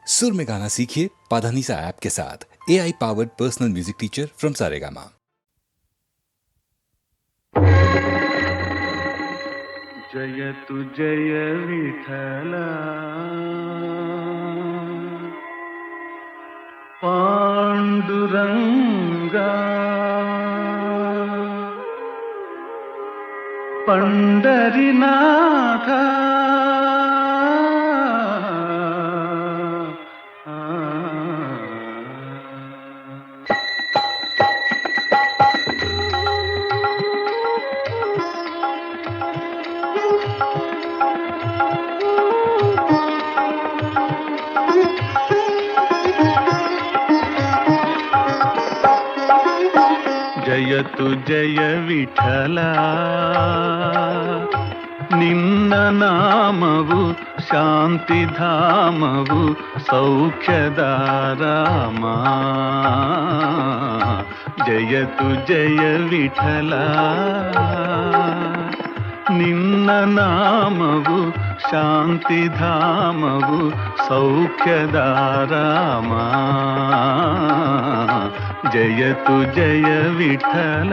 सुर में गाना सीखिए पाधानीसा ऐप के साथ। AI powered personal music teacher from Saregama. जयतु जय विठला पांडुरंगा पंढरीनाथ ಜಯತು ಜಯ ವಿಠಲ ನಿನ್ನ ನಾಮವು ಶಾಂತಿಧಾಮವು ಸೌಖ್ಯದಾರಾಮ ಜಯತು ಜಯ ವಿಠಲ ನಿನ್ನ ನಾಮವು ಶಾಂತಿಧಾಮವು ಸೌಖ್ಯದಾರಾಮ ಜಯತು ಜಯ ವಿಠಲ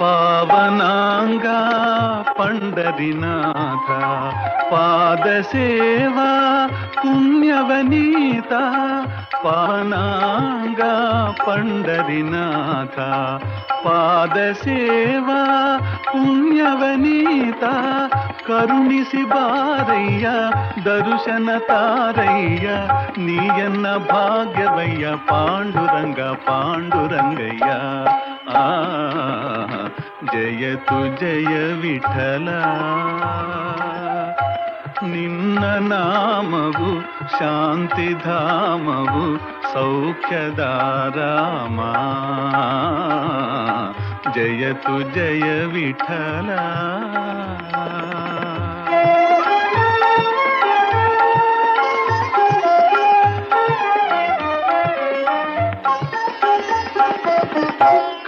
ಪಾವನಾಂಗ ಪಂಡರಿನಾಥ ಪಾದ ಸೇವಾ ಪುಣ್ಯವನೀತ ಪಾವನಾಂಗ ಪಂಡರಿನಾಥ ಪಾದ ಸೇವಾ ಪುಣ್ಯವನೀತ ಕರುಣಿಸಿ ಬಾರಯ್ಯ ದರುಶನ ತಾರಯ್ಯ ನೀಯನ್ನ ಭಾಗ್ಯವಯ್ಯ ಪಾಂಡುರಂಗ ಪಾಂಡುರಂಗಯ್ಯ ಜಯತು ಜಯ ವಿಠಲ ನಿನ್ನ ನಾಮವು ಶಾಂತಿಧಾಮವು ಸೌಖ್ಯದಾರಾಮ ಜಯತು ಜಯ ವಿಠಲ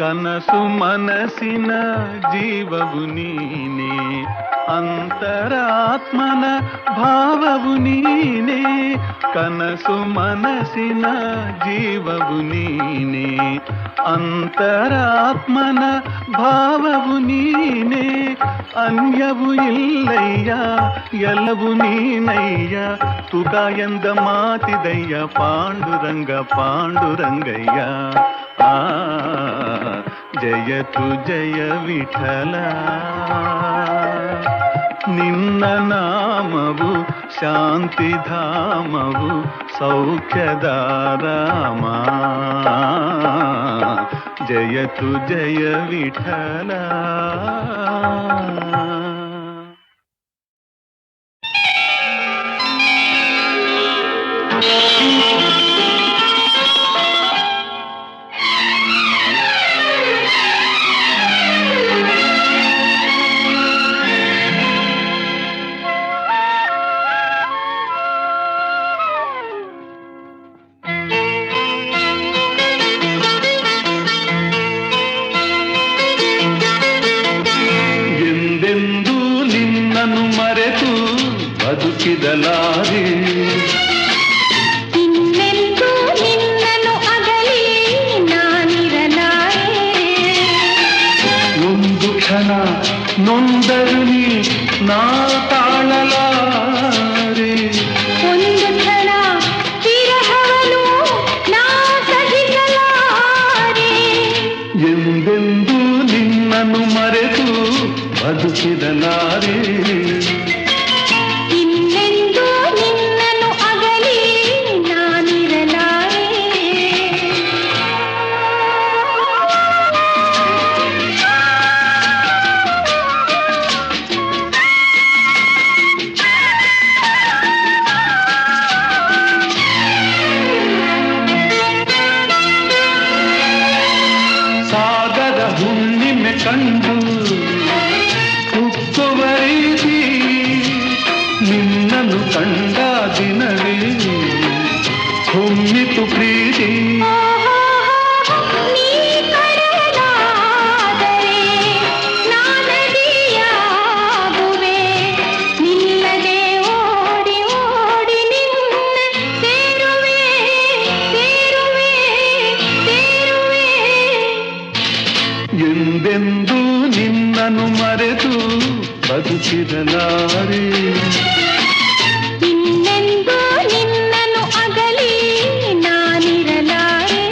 ಕನಸು ಮನಸ್ಸಿನ ಜೀವವು ನೀನೇ ಅಂತರಾತ್ಮನ ಭಾವವು ನೀನೇ ಕನಸು ಮನಸ್ಸಿನ ಜೀವವು ನೀನೇ ಅಂತರಾತ್ಮನ ಭಾವವು ನೀನೇ ಅನ್ಯವು ಇಲ್ಲಯ್ಯ ಎಲ್ಲವೂ ನೀನಯ್ಯ ತುಕ ಎಂದ ಮಾತಿದಯ್ಯ ಪಾಂಡುರಂಗ ಪಾಂಡುರಂಗಯ್ಯ ಜಯತು ಜಯ ವಿಠಲ ನಿನ್ನ ನಾಮವು ಶಾಂತಿಧಾಮವು ಸೌಖ್ಯದಾರಾಮ ಜಯತು ಜಯ ವಿಠಲ ಬದುಕಿದಲಾರೆ ಇನ್ನೆಂದೂ ನಿನ್ನನ್ನು ಅಗಲಿ ನಾನಿರಲಾರೆ ಒಂದು ಕ್ಷಣ ನೊಂದರು ನೀ ನಾ ತಾಳಲಾರೆ ಒಂದು ಕ್ಷಣ ವಿರಹವನು ನಾ ಸಹಿಸಲಾರೆ ಎಂದೆಂದೂ ನಿನ್ನನ್ನು ಮರೆತು ಬದುಕಿದಲಾರೆ ಕಂಡು ಉಕ್ಕುವ ರೀತಿ ನಿನ್ನನ್ನು ಕಂಡ ದಿನವೇ ಹೊಮ್ಮಿತು ಪ್ರೀತಿ ನೀ ಎಂದೆಂದೂ ನಿನ್ನನ್ನು ಮರೆತು ಬದುಕಿರಲಾರೆ. ಇನ್ನೆಂದೂ ನಿನ್ನನ್ನು ಅಗಲಿ ನಾನಿರಲಾರೆ.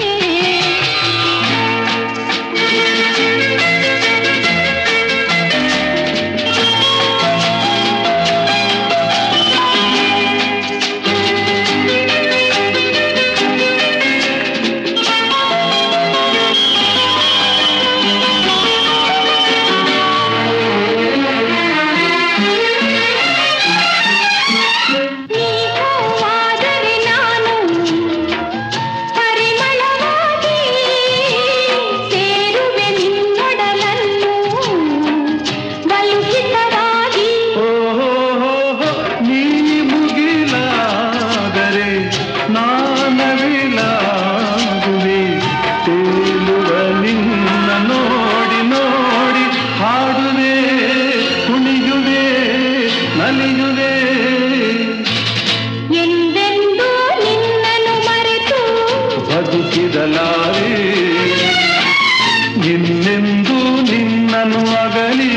ಇನ್ನೆಂದೂ ನಿನ್ನನ್ನು ಅಗಲಿ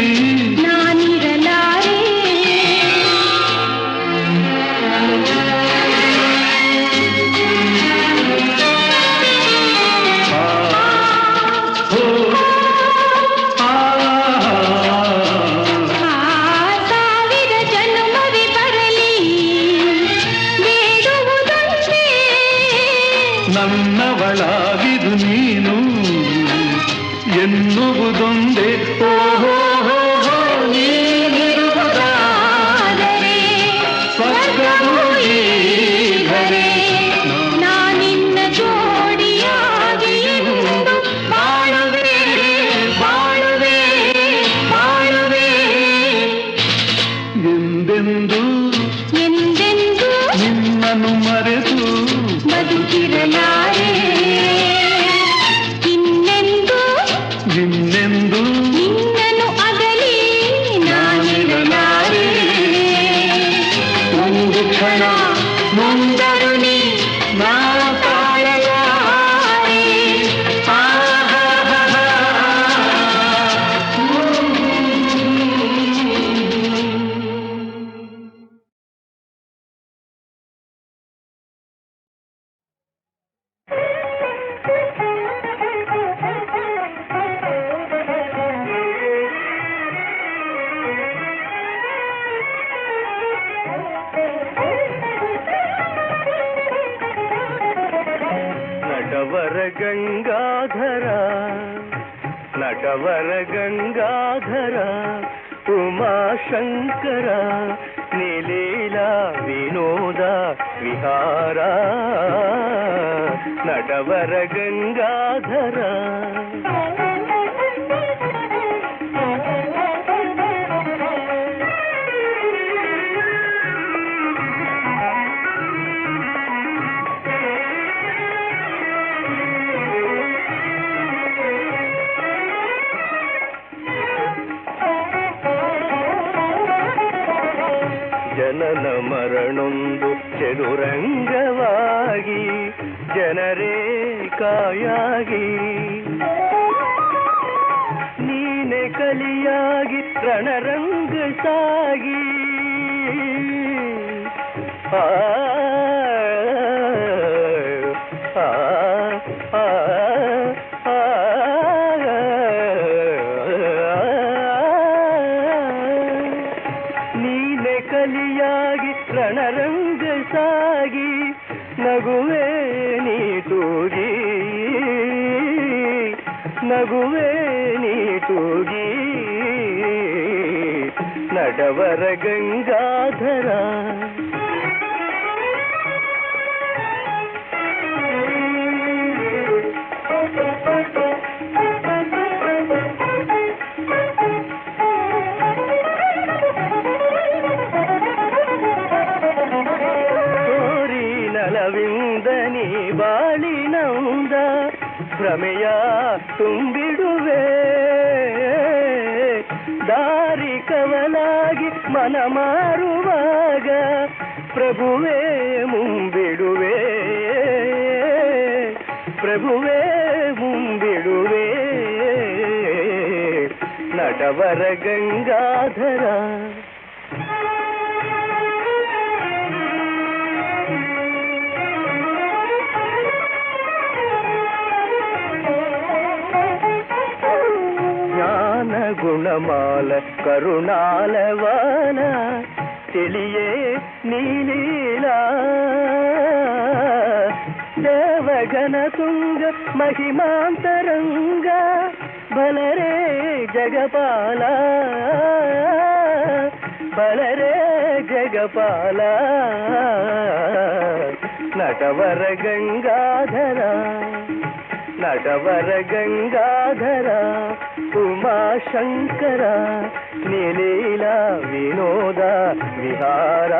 ನಾನಿರಲಾರೆ. ಸಾವಿರ ಜನ್ಮವೇ ಬರಲಿ ಬೇಡುವುದೊಂದೇ, ನನ್ನವಳಾಗಿದು ನೀನು ಎನ್ನುವುದೊಂದೇ. ಓಹೋ ನೀನಿರುವುದಾದರೆ ಸ್ವರ್ಗವೂ ಈಗಲೇ ನಾನಿನ್ನ ಜೋಡಿಯಾಗಿ ಎಂದು ಬಾಳುವೆ ಬಾಳುವೆ ಬಾಳುವೆ. ಎಂದೆಂದೂ ಎಂದೆಂದೂ ನಿನ್ನನ್ನು ಮರೆತು ಬದುಕಿರಲಾರೆ. ಇನ್ನೆಂದೂ ಇನ್ನೆಂದೂ ನಿನ್ನನ್ನು ಅಗಲಿ ನಾನಿರಲಾರೆ. ಒಂದು ಕ್ಷಣ ನೊಂದರು ನೀ ನಾ ತಾಳಲಾರೆ. ನಟವರ ಗಂಗಾಧರ ನಟವರ ಗಂಗಾಧರ ಉಮಾಶಂಕರ ನಿಲೀಲಾ ವಿನೋದ ವಿಹಾರ ನಟವರ ಗಂಗಾಧರ. ಜನನ ಮರಣೊಂದು ಚದುರಂಗವಾಗಿ ಜನರೇ ಕಾಯಾಗಿ ನೀನೆ ಕಲಿಯಾಗಿ ರಣರಂಗ ಸಾಗಿ ಆ ಆ ಆ ಕಲಿಯಾಗಿ ರಣರಂಗ ಸಾಗಿ ನಗುವೆ ನೀ ತೂಗಿ ನಗುವೆ ನೀ ತೂಗಿ ನಟವರ ಗಂಗಾಧರ. ನಲವಿಂದನಿ ಬಾಳಿನಂದ ಭ್ರಮೆಯ ತುಂಬಿಡುವೆ ದಾರಿ ಕವಲಾಗಿ ಮನ ಮಾರುವಾಗ ಪ್ರಭುವೇ ಮುಂಬಿಡುವೆ ಪ್ರಭುವೇ ಮುಂಬಿಡುವೆ ನಟವರ ಗಂಗಾಧರ ಜ್ಞಾನ ಗುಣಮಾಲ ಕರುಣಾಲವಾನ ತಿಳಿಯೇ ನೀಲೀಲಾ ದೇವಗನ ತುಂಗ ಮಹಿಮಾಂತರಂಗ ಬಲರೇ ಜಗಪಾಲ ಬಲರೇ ಜಗಪಾಲ ನಟವರ ಗಂಗಾಧರ ನಟವರ ಗಂಗಾಧರ ಉಮಾಶಂಕರ ನಿಲೀಲ ವಿನೋದ ವಿಹಾರ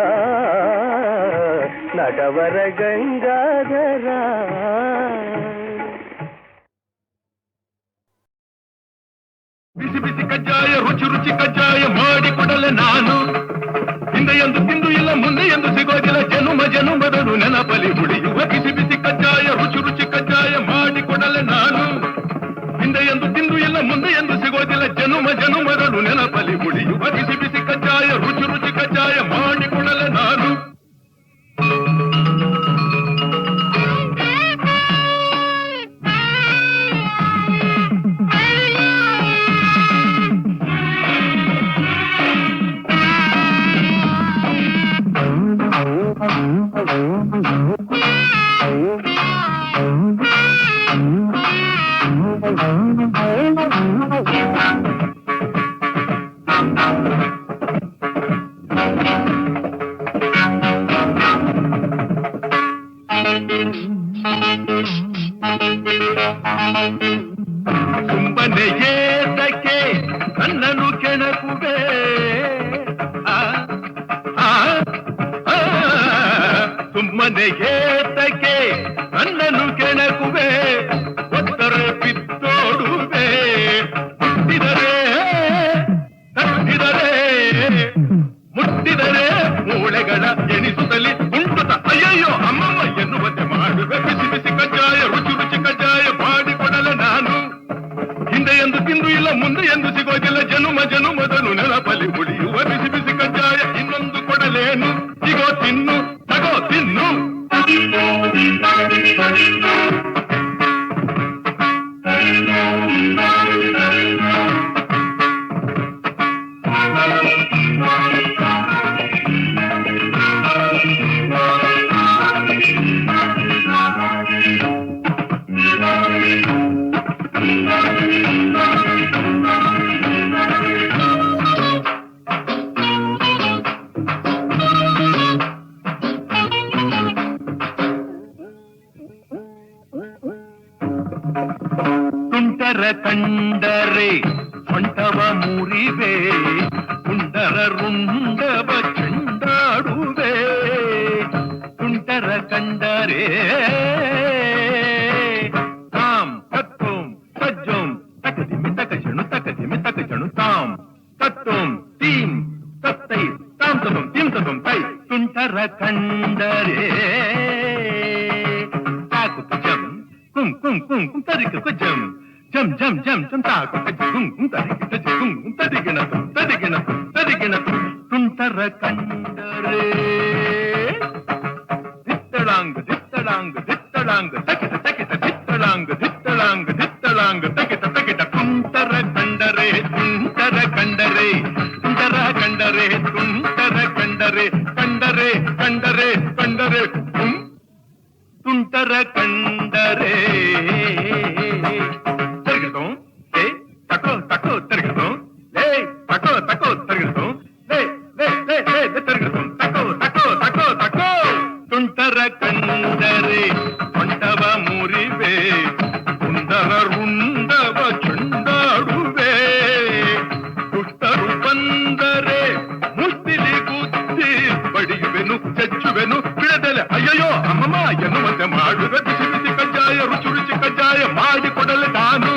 ನಟವರ ಗಂಗಾಧರ ಬಿಸಿ ಬಿಸಿ ಕಜ್ಜಾಯ ರುಚಿ ರುಚಿ ಕಜ್ಜಾಯ ಮಾಡಿಕೊಡಲೆ ನಾನು ಹಿಂದೆ ಎಂದು ತಿಂದು ಇಲ್ಲ ಮುಂದೆ ಎಂದು ಸಿಗೋದಿಲ್ಲ ಜನುಮ ಜನುಮದನು ನೆನಪಲಿ ಉಳಿಯುವ ಬಿಸಿ ಬಿಸಿ ಕಜ್ಜಾಯ ರುಚಿ ರುಚಿ ಕಜ್ಜಾಯ ಮಾಡಿಕೊಡಲೆ ನಾನು ಹಿಂದೆ ಎಂದು ತಿಂದು ಇಲ್ಲ ಮುಂದೆ ಎಂದು ಸಿಗೋದಿಲ್ಲ ಜನುಮ ಜನುಮದನು ನೆನಪಲಿ ಉಳಿಯುವ ಬಿಸಿ ಬಿಸಿ ಕಜ್ಜಾಯ ರುಚಿ ರುಚಿ ಕಜ್ಜಾಯ ಮಾಡಿಕೊಡಲೆ ನಾನು ಸುಮ್ಮನೆ ಏತಕ್ಕೆ ನನ್ನನ್ನು ಕೆಣಕುವೆ ಸುಮ್ಮನೆ ಏತಕ್ಕೆ ನನ್ನನ್ನು ಕೆಣಕುವೆ ಒತ್ತರ ಬಿತ್ತೋಡುವೆ ಮುಟ್ಟಿದರೆ ತಟ್ಟಿದರೆ ಮುಟ್ಟಿದರೆ ಮೂಳೆಗಳ ಎನಿಸುತ್ತಲಿ ಉಂಟುತ್ತ ಅಯ್ಯಯ್ಯೋ ಅಮ್ಮಮ್ಮ ಎನ್ನುವಂತೆ ಮಾಡುವೆ ಬಿಸಿ ಬಿಸಿ ಕಜ್ಜಾಯ ರುಚಿ ರುಚಿ ಕಜ್ಜಾಯ ಮಾಡಿಕೊಡಲೆ ನಾನು ಹಿಂದೆ ಎಂದು ತಿಂದು ಇಲ್ಲ ಮುಂದೆ ಎಂದು ಸಿಗೋದಿಲ್ಲ ಜನುಮ ಜನುಮದನು ನೆನಪಲಿ ಉಳಿಯುವ ಬಿಸಿ ಬಿಸಿ ಕಜ್ಜಾಯ ಇನ್ನೊಂದು ಕೊಡಲೇನು ಸಿಗೋ ತಿನ್ನು ತಗೋ ತಿನ್ನು ತುಂಟರ ಕಂಡರೆ ಸೊಂಟವ ಮುರಿವೆ ತುಂಟರ ರುಂಡವ ಚೆಂಡಾಡುವೆ ತುಂಟರ ಕಂಡರೆ ತಾಂ ತತ್ತೋಂ ಸಜ್ಜೋಂ ತಕದಿಮಿ ತಕಜಣು ತಾಂ ತತ್ತೋಂ ತೀಂ ತತ್ತೈ ತಾಂ ತತಂ ತೀಂ ತತಂ ತೈ ತುಂಟರ ಕಂಡರೆ ತಾಕು ಜಂ kum kum kum kum tarika ko jam jam jam jam ta ko kum kum tarika kum kum tarigena tuntara kandare dittalang takita dittalang takita tuntara kandare ತುಂಟರ ಕಂಡರೆ ತಿರುಗದು ಲೇ ತಕೋ ತಕೋ ತಿರುಗದು ಲೇ ತಕೋ ತಕೋ ತಿರುಗದು ಲೇ ಲೇ ಲೇ ಲೇ ತಿರುಗದು ತಕೋ ತಕೋ ತಕೋ ತಕೋ ತುಂಟರ ಕಂಡರೆ ಸೊಂಟವ ಮುರಿವೆ ಕುಂದರ ರುಂಡವ ಚುಂಡಾಡುವೆ ದುಷ್ಟರು ಬಂದರೆ ಮುಸ್ತಿಲಿ ಗುದ್ದಿ ಬಡಿಯುವೆನು ಚಚ್ಚುವೆನು ಬಿಡದಲೆ ಅಯ್ಯಯ್ಯೋ ಅಮ್ಮಮ್ಮ ಎನ್ನುವಂತೆ ಮಾಡುವೆ ಬಿಸಿ ಬಿಸಿ ಕಜ್ಜಾಯ ರುಚಿ ರುಚಿ ಕಜ್ಜಾಯ ಮಾಡಿಕೊಡಲೆ ನಾನು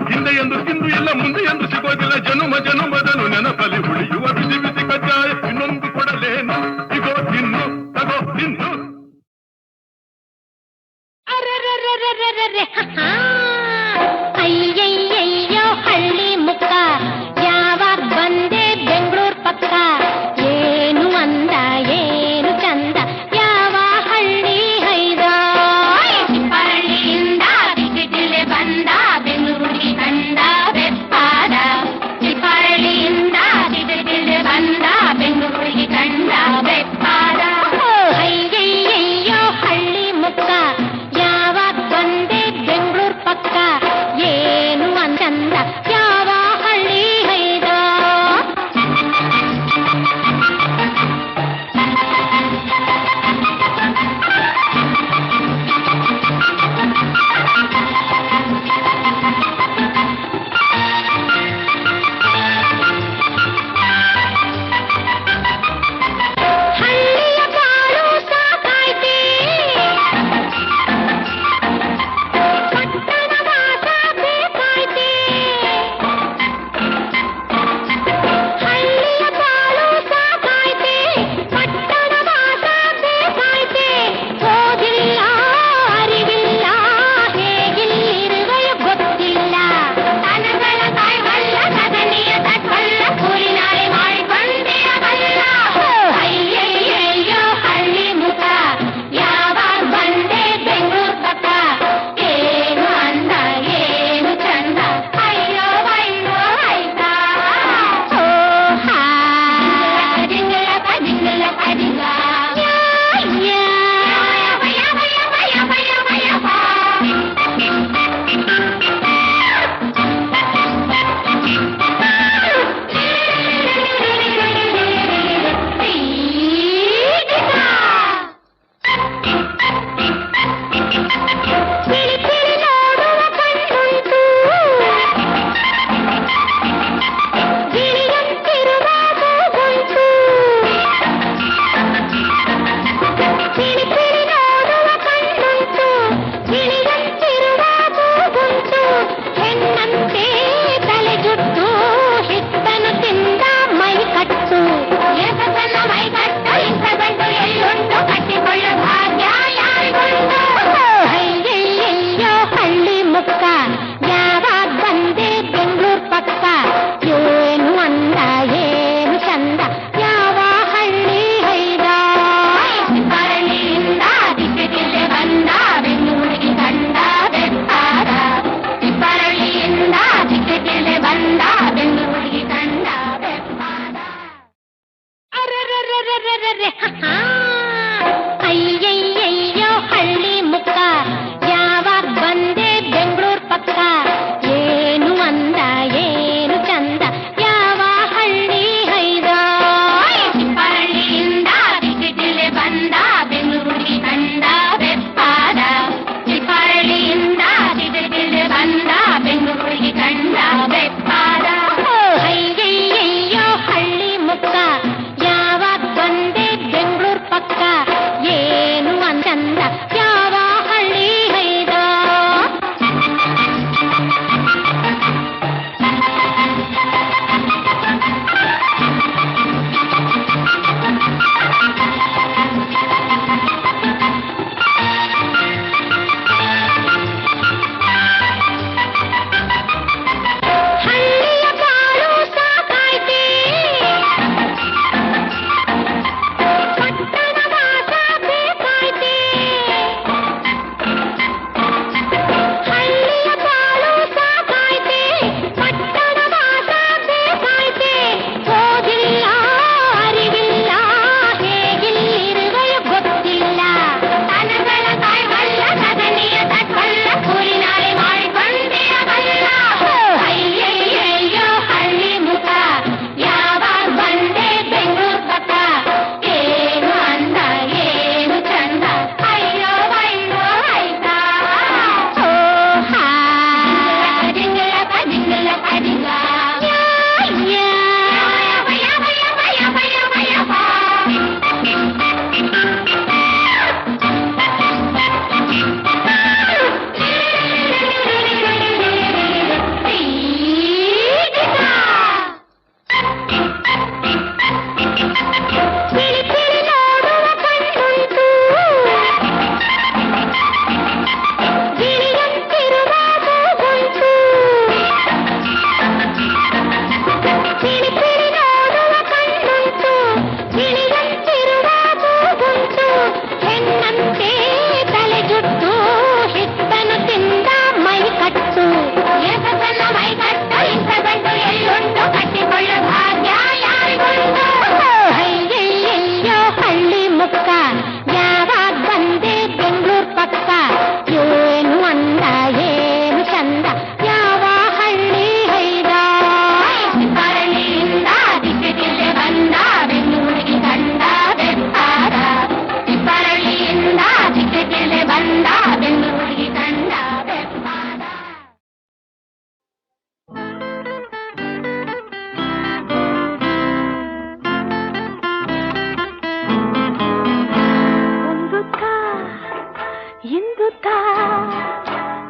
ಹಿಂದೆ ಎಂದು ತಿಂದು ಇಲ್ಲ ಮುಂದೆ ಎಂದು ಸಿಗೋದಿಲ್ಲ ಜನುಮ ಜನುಮದನು ನೆನಪಲಿ ಉಳಿಯುವ ಬಿಸಿ ಬಿಸಿ ಕಜ್ಜಾಯ ಇನ್ನೊಂದು ಕೊಡಲೇನು ಇಗೋ ತಿನ್ನು ತಗೋ ತಿನ್ನು ಅಯ್ಯಯ್ಯಯ್ಯೋ ಹಳ್ಳಿ ಮುಖ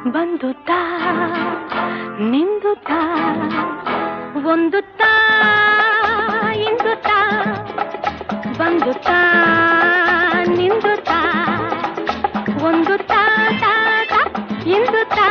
ಬಂದುತ್ತಾ ನಿಂದುತ್ತಾ ಒಂದುತ್ತಾ ಇಂದುತ್ತಾ ಬಂದುತ್ತಾ ನಿಂದುತ್ತಾ ಒಂದುತ್ತಾ ಇಂದುತ್ತಾ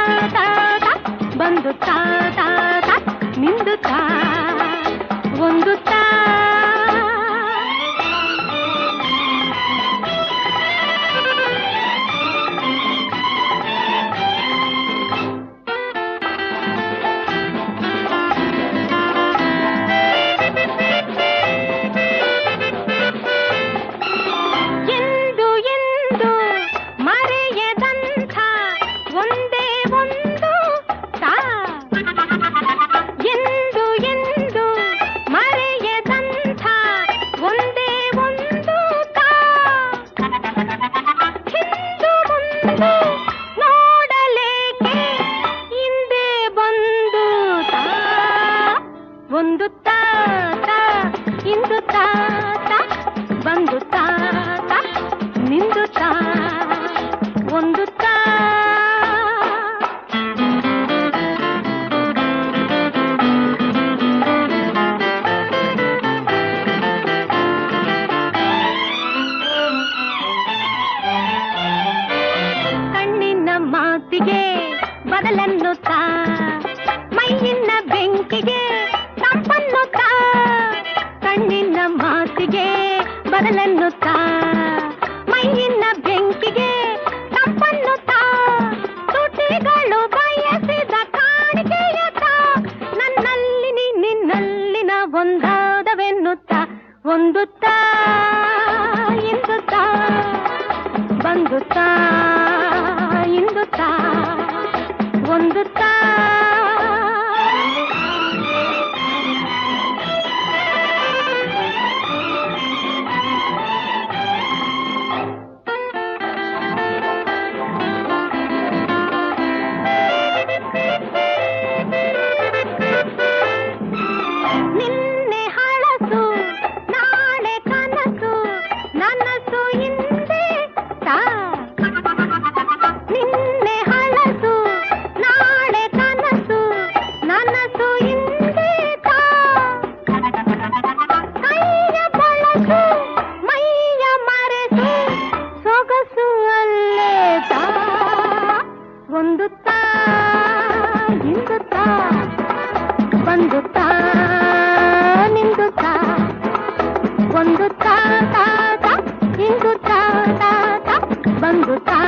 ಬಂದುತ್ತಾ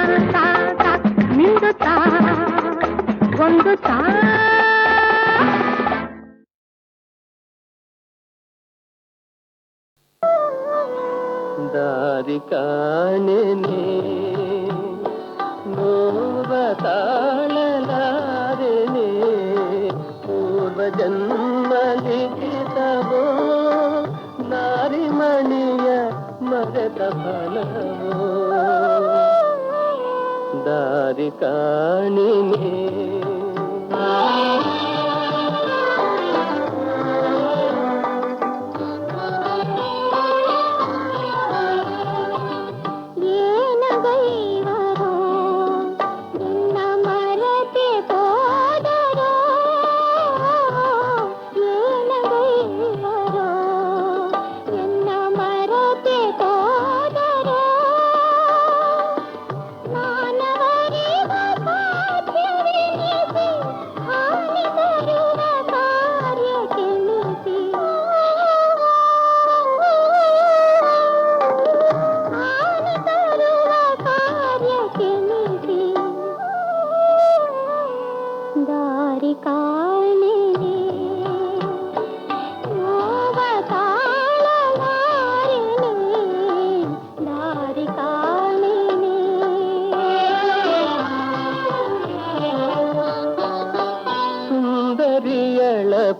ನಿಂದುತ್ತಾ ಒಂದುತ್ತಾ ದಾರಿ ಕಾಣೆನೆ ನೋವ ತಾಳಲಾರೆನೆ ಪೂರ್ವ ಜನ್ಮ ಲಿಖಿತವೋ ನಾರಿಮಣಿಯ ಮರೆತ ಫಲವೋ ದಾರಿ ಕಾಣೆನೆ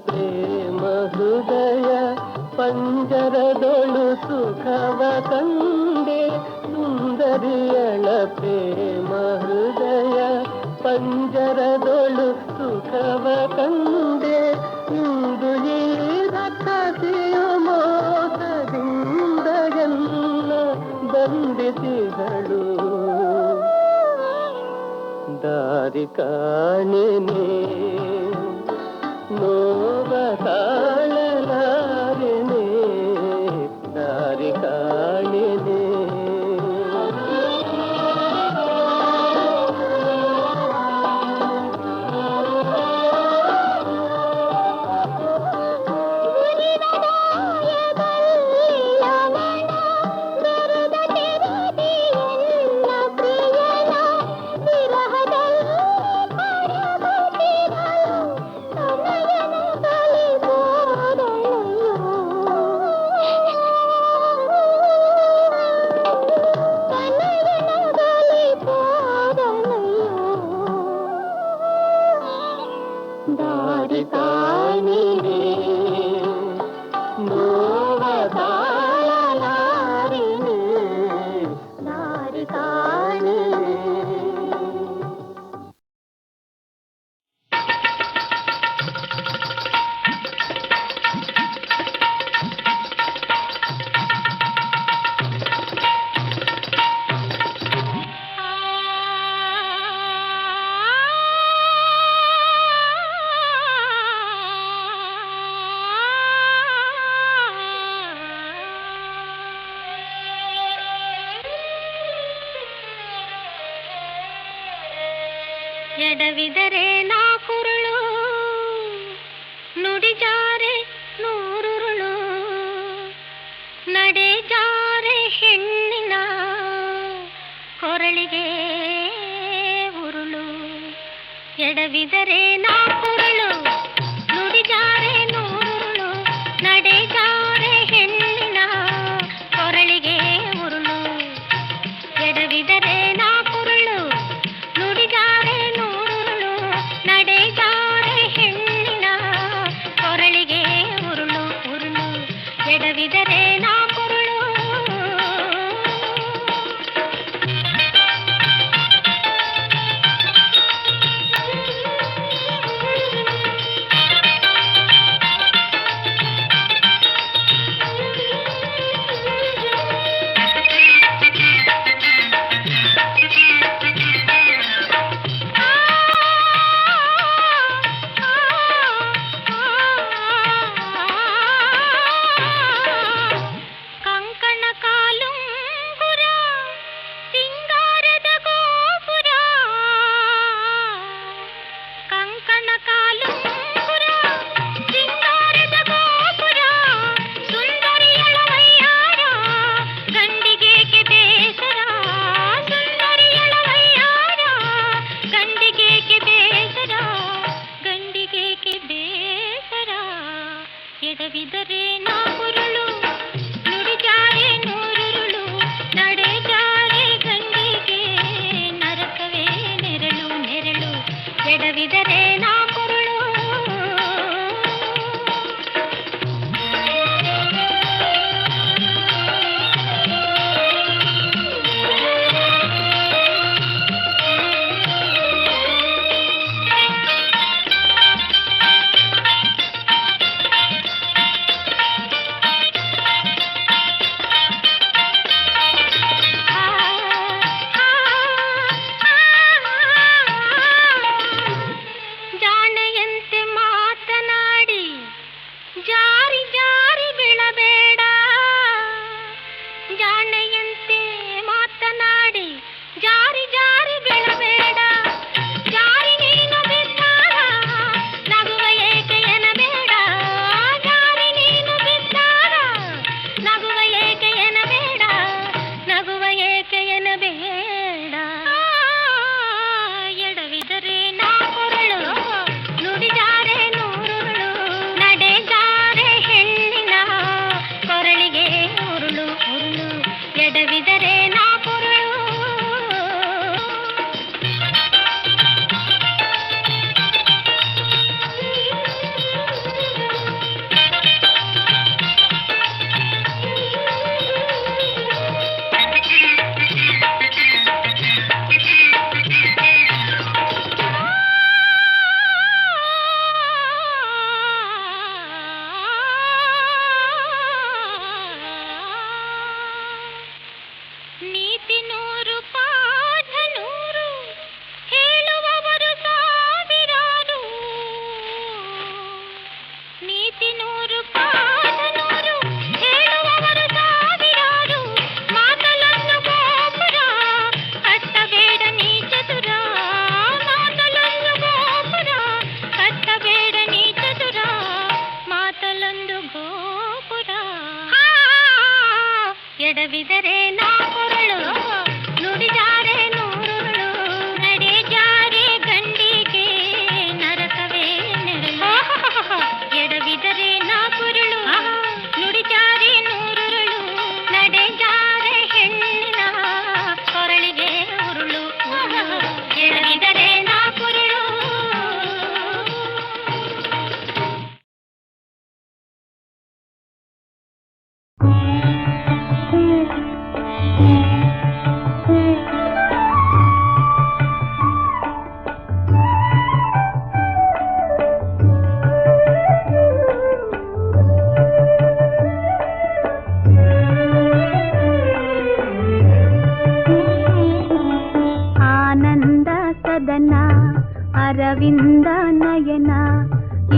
ಪ್ರೇಮ ಹೃದಯ ಪಂಜರದೊಳು ಸುಖವ ಕಂಡೆ ಸುಂದರಿಯಳ ಪ್ರೇಮ ಹೃದಯ ಪಂಜರದೊಳು ಸುಖವ ಕಂಡೆ ಇಂದು ಈ ರಕ್ಷಸಿಯ ಮೋಸದಿಂದ ಎಲ್ಲ ಬಂಧಿಸಿದಳು ದಾರಿ ಕಾಣೆನೆ ನೋವ ತಾಳಲಾರೆನೆ ದಾರಿ ಕಾಣೆನೆ ದಾರಿ ಕಾಣಿನೆ ನೋವ ತಾಳಲಾರೆನೆ ದಾರಿ ಕಾಣಿನೆ ಎಡವಿದರೆ ನಾ ಕುರುಳು ನುಡಿಜಾರೆ ನೂರುರುಳು ನಡೆಜಾರೆ ಹೆಣ್ಣಿನ ಕೊರಳಿಗೆ ಉರುಳು ಎಡವಿದರೆ ನಾ ಕುರುಳು ನುಡಿಜಾರೆ ನೂರುರುಳು ನಡೆಜಾರೆ ಹೆಣ್ಣಿನ ಕೊರಳಿಗೆ ಉರುಳು ಎಡವಿದರೆ ನಾ ಕುರುಳು ನುಡಿಜಾರೆ ನೂರುರುಳು ನಡೆಜಾರೆ ಹೆಣ್ಣಿನ ಕೊರಳಿಗೆ ಉರುಳು ಉರುಳು ಎಡವಿದರೆ ನಾ ಕುರುಳು ಎಡವಿದರೆ ನಾ ಕುರುಳು ನುಡಿದಾರೆ ನೂರುಳು ನಡೆ ಜಾರೆ ಗಂಡಿಗೆ ನರಕವೇ ನೆರಳು ಎಡವಿದರೆ ನಾ ಕುರುಳು ನುಡಿಜಾರೆ ನೂರುಳು ನಡೆ ಜಾರೆ ಹೆಣ್ಣಿನ ಕೊರಳಿಗೆ ಉರುಳು ಎಡವಿದರೆ ನಾ ಕುರುಳು. ಅರವಿಂದ ನಯನ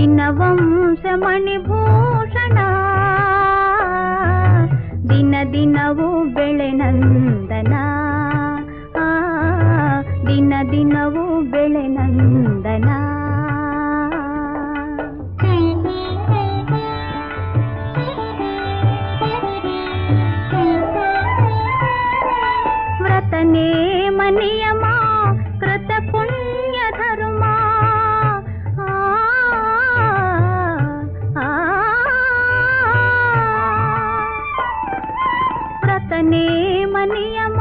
ಇನವಂಶ ಮಣಿಭೂಷಣ ದಿನ ದಿನವೂ ಬೆಳೆ ನಂದನ ದಿನ ದಿನವೂ ಬೆಳೆ ನಂದನ ವ್ರತನೇ ಮನಿಯಮ ಕೃತ ಪುಣ್ಯ ಧರ್ಮ ವ್ರತನೇ ಮನಿಯಮ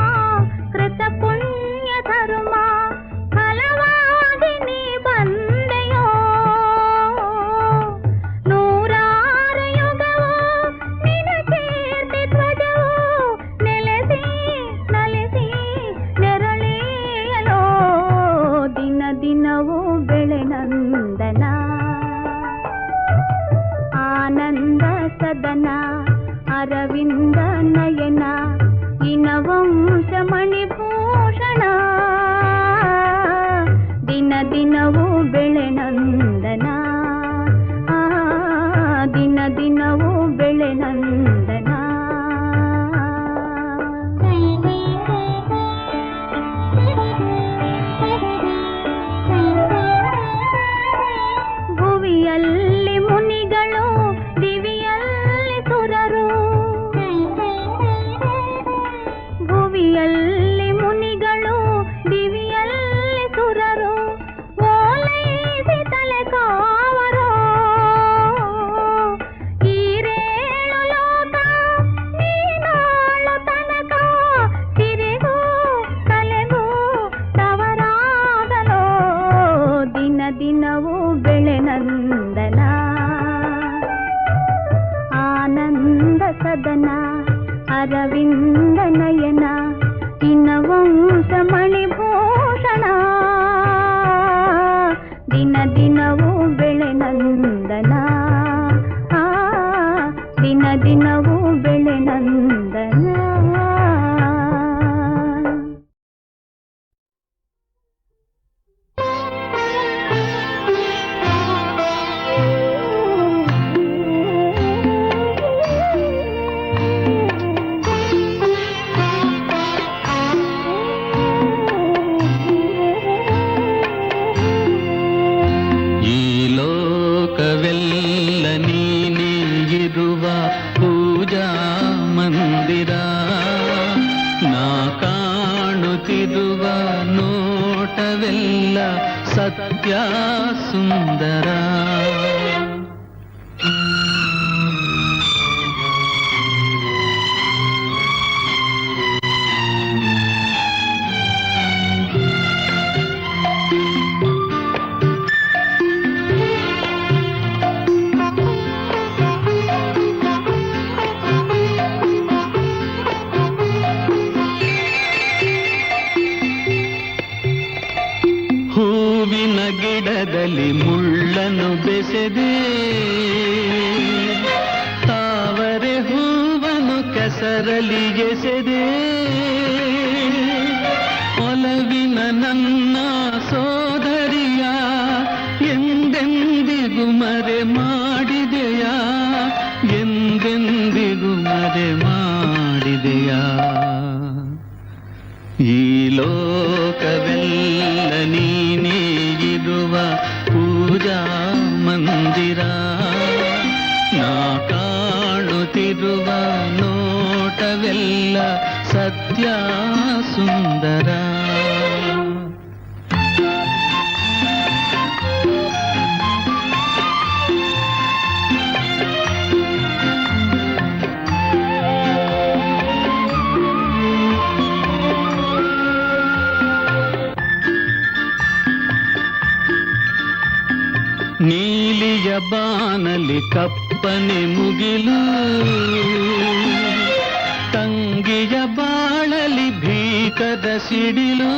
ಕೃತ ಪುಣ್ಯ ಧರ್ಮ ಫಲವಾಗಿ ನೀ ಬಂದೆಯೋ ನೂರಾರು ಯುಗವೋ ನಿನ ಕೀರ್ತಿ ಧ್ವಜವೋ ನೆಲೆಸಿ ನಲಿಸಿ ನೆರಳಿಯಲೋ ದಿನ ದಿನವೂ ಬೆಳೆ ನಂದನ ಆನಂದ ಸದನ ಅರವಿಂದ ನಯನ ಇನವಂಶ ಮಣಿಭೂಷಣ ದಿನ ದಿನವೂ ಬೆಳೆ ನಂದನ ದಿನ ದಿನವೂ ಬೆಳೆ ನಂದನ ಭುವಿಯಲ್ಲಿ ಮುನಿಗಳು ದಿವಿಯಲ್ಲಿ ಸುರರು ಭುವಿಯಲ್ಲಿ ಮುನಿಗಳು ದಿವಿಯಲ್ಲಿ ಸುರರು ಓಲೈಸಿ ತಲೆ ಕಾವರು ಈರೇಳು ಲೋಕ ನೀನಾಳು ತನಕ ಸಿರಿಗೂ ತಲೆಗೂ ತವರಾಗಲೋ ದಿನ ದಿನವೂ ಬೆಳೆ ನಂದನ ಆನಂದ ಸದನ ಅರವಿಂದ ನಯನ ಇನವಂಶ ಮಣಿಭೂಷಣ ದಿನ ದಿನವೂ ಬೆಳೆ ನಂದನ ದಿನ ದಿನವೂ ಬೆಳೆ ನಂದನ. ಪೂಜಾ ಮಂದಿರ ನಾ ಕಾಣುತ್ತಿರುವ ನೋಟವೆಲ್ಲ ಸತ್ಯ ಸುಂದರ ಹೂವಿನ ಗಿಡದಲ್ಲಿ ಮುಳ್ಳನ್ನು ಬೆಸೆದೆ ತಾವರೆ ಹೂವನ್ನು ಕೆಸರಲಿ ಎಸೆದೆ ಒಲವಿನ ನನ್ನ ಸೋದರಿಯ ಎಂದೆಂದಿಗೂ ಮರೆ ಮಾಡಿದೆಯಾ ಎಂದೆಂದಿಗೂ ಮರೆ ಮಾಡಿದೆಯಾ ಈ ಲೋಕವೆಲ್ಲ ನೀನೇ ಇರುವ ಪೂಜಾ ಮಂದಿರ ನಾ ಕಾಣುತ್ತಿರುವ ನೋಟವೆಲ್ಲ ನೋಟವೆಲ್ಲ ಸತ್ಯ ಸುಂದರ. ನೀಲಿಯ ಬಾನಲಿ ಕಪ್ಪನೆ ಮುಗಿಲು, ತಂಗಿಯ ಬಾಳಲಿ ಭೀಕರ ಸಿಡಿಲು,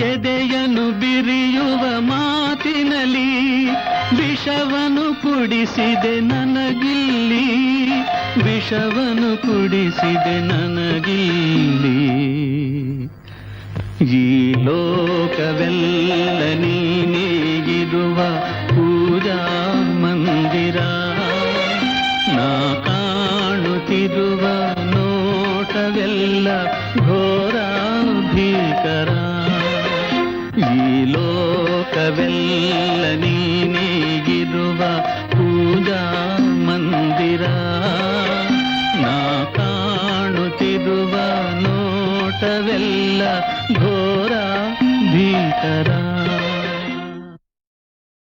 ಎದೆಯನ್ನು ಬಿರಿಯುವ ಮಾತಿನಲ್ಲಿ ವಿಷವನ್ನು ಕುಡಿಸಿದೆ ನನಗಿಲ್ಲಿ, ವಿಷವನ್ನು ಕುಡಿಸಿದೆ ನನಗಿಲ್ಲಿ. ಈ ಲೋಕವೆಲ್ಲ ನೀನೇಗಿರುವ ಪೂಜಾ ಮಂದಿರ, ನಾ ಕಾಣುತ್ತಿರುವ ನೋಟವೆಲ್ಲ ಘೋರ ಭೀಕರ. ಈ ಲೋಕವೆಲ್ಲ ನೀನೇಗಿರುವ ಪೂಜಾ ಮಂದಿರ, ನಾ ಕಾಣುತ್ತಿರುವ ನೋಟವೆಲ್ಲ ಘೋರ ಭೀಕರ.